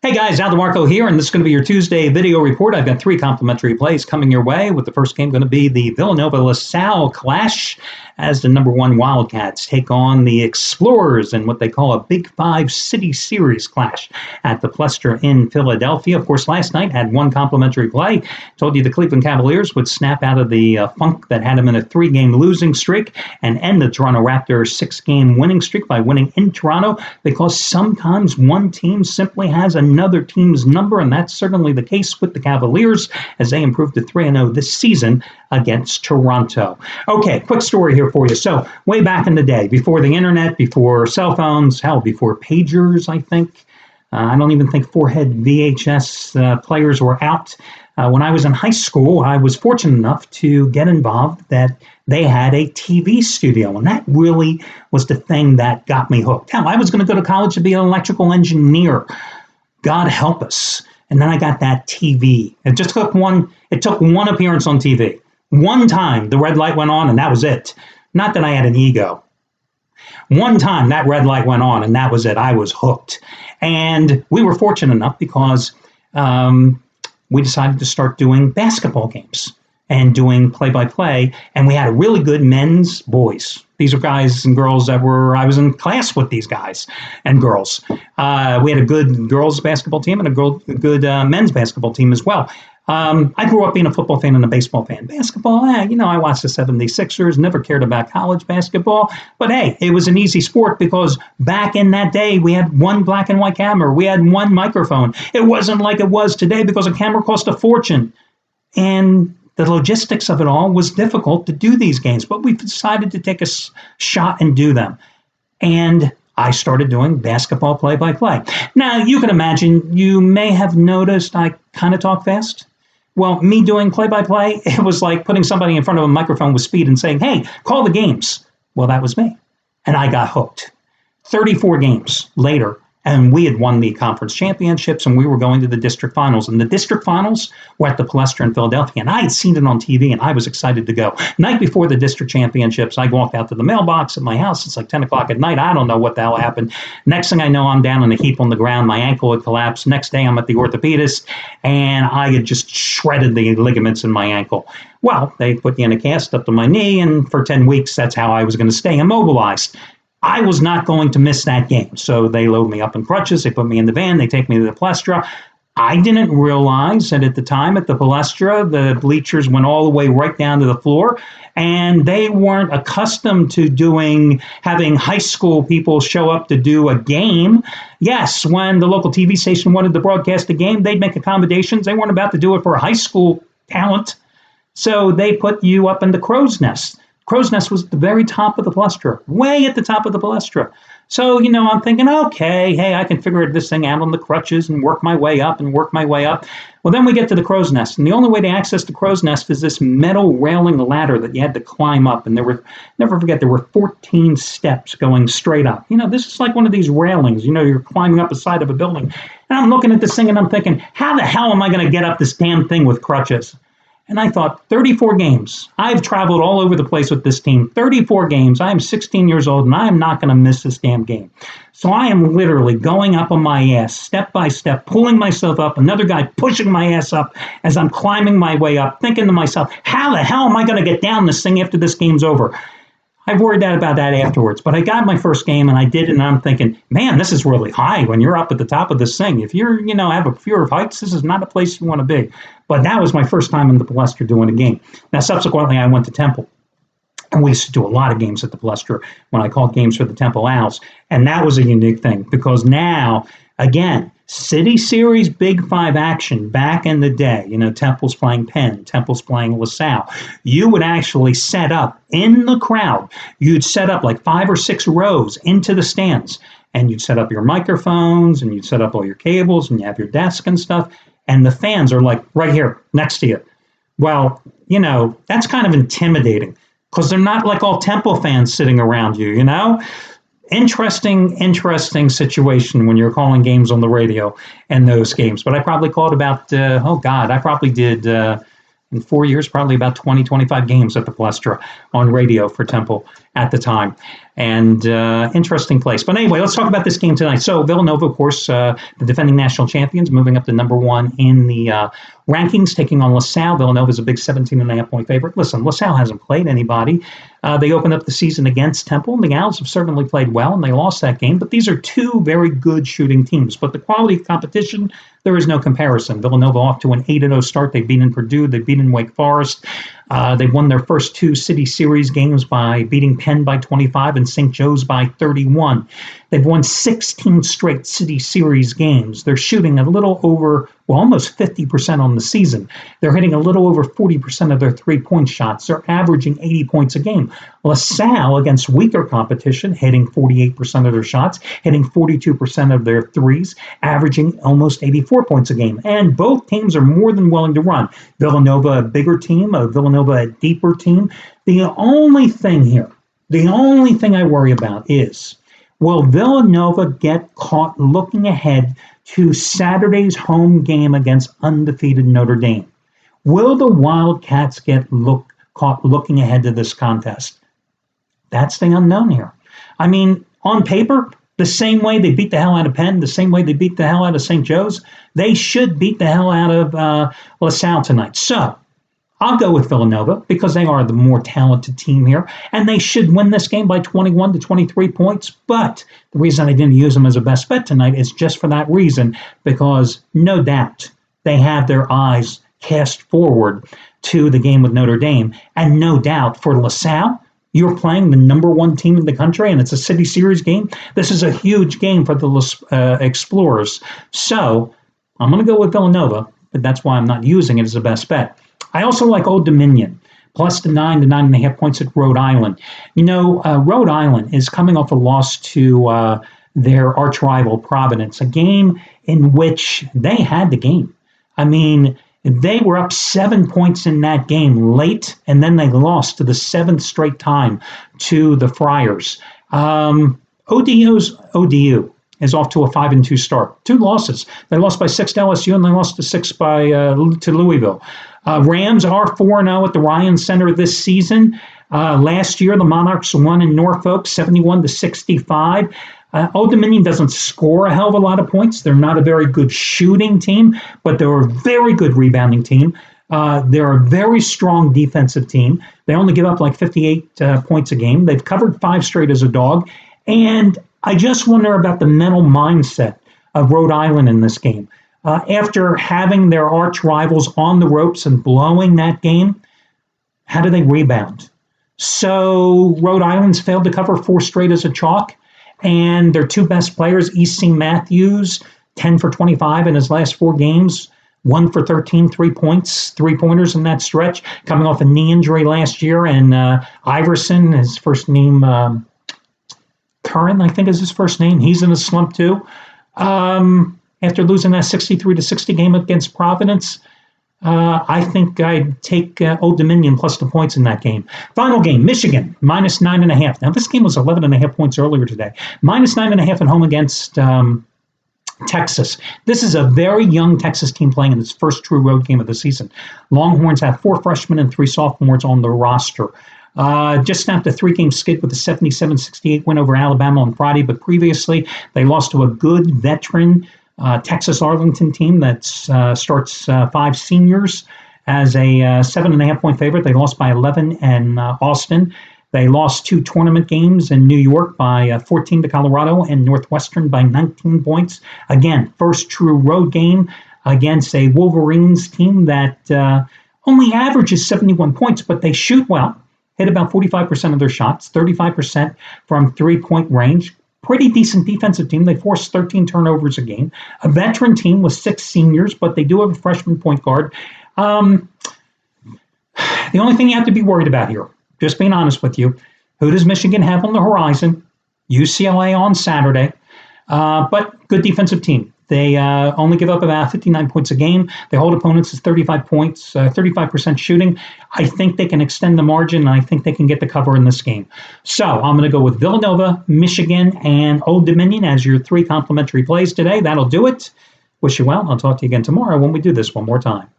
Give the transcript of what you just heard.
Hey guys, Al DeMarco here, and this is going to be your Tuesday video report. I've got 3 complimentary plays coming your way, with the first game going to be the Villanova-LaSalle clash as the #1 Wildcats take on the Explorers in what they call a Big 5 City Series clash at the Plestra in Philadelphia. Of course, last night had 1 complimentary play. Told you the Cleveland Cavaliers would snap out of the funk that had them in a 3-game losing streak and end the Toronto Raptors' 6-game winning streak by winning in Toronto, because sometimes one team simply has another team's number, and that's certainly the case with the Cavaliers as they improved to 3-0 this season against Toronto. Okay, quick story here for you. So, way back in the day, before the internet, before cell phones, hell, before pagers, I think. I don't even think 4-head VHS players were out. When I was in high school, I was fortunate enough to get involved that they had a TV studio, and that really was the thing that got me hooked. Hell, I was going to go to college to be an electrical engineer. God help us. And then I got that TV. It took one appearance on TV. One time the red light went on, and that was it. Not that I had an ego. One time that red light went on, and that was it. I was hooked. And we were fortunate enough because we decided to start doing basketball games and doing play-by-play, and we had a really good men's boys. These are guys and girls I was in class with, these guys and girls. We had a good girls basketball team and a good men's basketball team as well. I grew up being a football fan and a baseball fan. Basketball, I watched the 76ers, never cared about college basketball. But hey, it was an easy sport because back in that day, we had one black and white camera. We had one microphone. It wasn't like it was today because a camera cost a fortune. And the logistics of it all was difficult to do these games, but we decided to take a shot and do them. And I started doing basketball play-by-play. Now, you can imagine, you may have noticed I kind of talk fast. Well, me doing play-by-play, it was like putting somebody in front of a microphone with speed and saying, hey, call the games. Well, that was me. And I got hooked. 34 games later, and we had won the conference championships, and we were going to the district finals. And the district finals were at the Plestra in Philadelphia, and I had seen it on TV, and I was excited to go. Night before the district championships, I walked out to the mailbox at my house. It's like 10 o'clock at night. I don't know what the hell happened. Next thing I know, I'm down in a heap on the ground. My ankle had collapsed. Next day, I'm at the orthopedist, and I had just shredded the ligaments in my ankle. Well, they put me in a cast up to my knee, and for 10 weeks, that's how I was going to stay immobilized. I was not going to miss that game. So they load me up in crutches. They put me in the van. They take me to the Plestra. I didn't realize that at the time at the Plestra, the bleachers went all the way right down to the floor. And they weren't accustomed to having high school people show up to do a game. Yes, when the local TV station wanted to broadcast a game, they'd make accommodations. They weren't about to do it for a high school talent. So they put you up in the crow's nest. Crow's Nest was at the very top of the Plestra, way at the top of the Plestra. So, I'm thinking, okay, hey, I can figure this thing out on the crutches and work my way up. Well, then we get to the Crow's Nest, and the only way to access the Crow's Nest is this metal railing ladder that you had to climb up. And never forget, there were 14 steps going straight up. This is like one of these railings. You're climbing up the side of a building. And I'm looking at this thing and I'm thinking, how the hell am I going to get up this damn thing with crutches? And I thought, 34 games. I've traveled all over the place with this team. 34 games. I am 16 years old, and I am not going to miss this damn game. So I am literally going up on my ass, step by step, pulling myself up, another guy pushing my ass up as I'm climbing my way up, thinking to myself, how the hell am I going to get down this thing after this game's over? I've worried about that afterwards, but I got my first game and I did it, and I'm thinking, man, this is really high when you're up at the top of this thing. If you're, have a fear of heights, this is not a place you want to be. But that was my first time in the Plestra doing a game. Now, subsequently, I went to Temple, and we used to do a lot of games at the Plestra when I called games for the Temple Owls, and that was a unique thing because now, again, City Series Big 5 action back in the day. Temple's playing Penn, Temple's playing LaSalle. You would actually set up in the crowd. You'd set up like 5 or 6 rows into the stands, and you'd set up your microphones, and you'd set up all your cables, and you have your desk and stuff, and the fans are like right here next to you. Well, that's kind of intimidating because they're not like all Temple fans sitting around you, Interesting situation when you're calling games on the radio and those games. But I probably called about, I probably did in 4 years, probably about 20, 25 games at the Plestra on radio for Temple. at the time. And interesting place. But anyway, let's talk about this game tonight. So Villanova, of course, the defending national champions, moving up to number one in the rankings, taking on LaSalle. Villanova is a big 17.5-point favorite. Listen, LaSalle hasn't played anybody. They opened up the season against Temple, and the Owls have certainly played well, and they lost that game. But these are two very good shooting teams. But the quality of competition, there is no comparison. Villanova off to an 8-0 start. They've beaten Purdue. They've beaten Wake Forest. They've won their first two City Series games by beating Penn by 25 and St. Joe's by 31. They've won 16 straight City Series games. They're shooting a little over, well, almost 50% on the season. They're hitting a little over 40% of their three-point shots. They're averaging 80 points a game. LaSalle, against weaker competition, hitting 48% of their shots, hitting 42% of their threes, averaging almost 84 points a game. And both teams are more than willing to run. Villanova, a bigger team, Villanova, a deeper team. The only thing I worry about is, will Villanova get caught looking ahead to Saturday's home game against undefeated Notre Dame? Will the Wildcats get caught looking ahead to this contest? That's the unknown here. I mean, on paper, the same way they beat the hell out of Penn, the same way they beat the hell out of St. Joe's, they should beat the hell out of LaSalle tonight. So I'll go with Villanova because they are the more talented team here, and they should win this game by 21 to 23 points. But the reason I didn't use them as a best bet tonight is just for that reason, because no doubt they have their eyes cast forward to the game with Notre Dame. And no doubt for LaSalle, you're playing the number one team in the country, and it's a City Series game. This is a huge game for the Explorers. So I'm going to go with Villanova, but that's why I'm not using it as a best bet. I also like Old Dominion, plus the 9 to 9.5 points at Rhode Island. You know, Rhode Island is coming off a loss to their arch rival, Providence, a game in which they had the game. I mean, they were up 7 points in that game late, and then they lost to the seventh straight time to the Friars. ODU is off to a 5-2 start. 2 losses. They lost by 6 to LSU, and they lost to 6 to Louisville. Rams are 4-0 at the Ryan Center this season. Last year, the Monarchs won in Norfolk, 71 to 65. Old Dominion doesn't score a hell of a lot of points. They're not a very good shooting team, but they're a very good rebounding team. They're a very strong defensive team. They only give up like 58 points a game. They've covered 5 straight as a dog. And I just wonder about the mental mindset of Rhode Island in this game. After having their arch rivals on the ropes and blowing that game, how do they rebound? So Rhode Island's failed to cover 4 straight as a chalk, and their 2 best players, E.C. Matthews, 10 for 25 in his last 4 games, 1 for 13 3-pointers in that stretch, coming off a knee injury last year, and Iverson, his first name, Curran, I think is his first name, he's in a slump too. After losing that 63 to 60 game against Providence, I think I'd take Old Dominion plus the points in that game. Final game, Michigan, minus 9.5. Now, this game was 11.5 points earlier today. Minus 9.5 at home against Texas. This is a very young Texas team playing in its first true road game of the season. Longhorns have 4 freshmen and 3 sophomores on the roster. Just snapped a 3-game skid with a 77-68 win over Alabama on Friday, but previously they lost to a good veteran Texas Arlington team that starts 5 seniors as a 7.5 point favorite. They lost by 11 in Austin. They lost 2 tournament games in New York by 14 to Colorado and Northwestern by 19 points. Again, first true road game against a Wolverines team that only averages 71 points, but they shoot well, hit about 45% of their shots, 35% from 3-point range. Pretty decent defensive team. They forced 13 turnovers a game. A veteran team with 6 seniors, but they do have a freshman point guard. The only thing you have to be worried about here, just being honest with you, who does Michigan have on the horizon? UCLA on Saturday, but good defensive team. They only give up about 59 points a game. They hold opponents to 35 points, 35% shooting. I think they can extend the margin, and I think they can get the cover in this game. So I'm going to go with Villanova, Michigan, and Old Dominion as your 3 complimentary plays today. That'll do it. Wish you well. I'll talk to you again tomorrow when we do this one more time.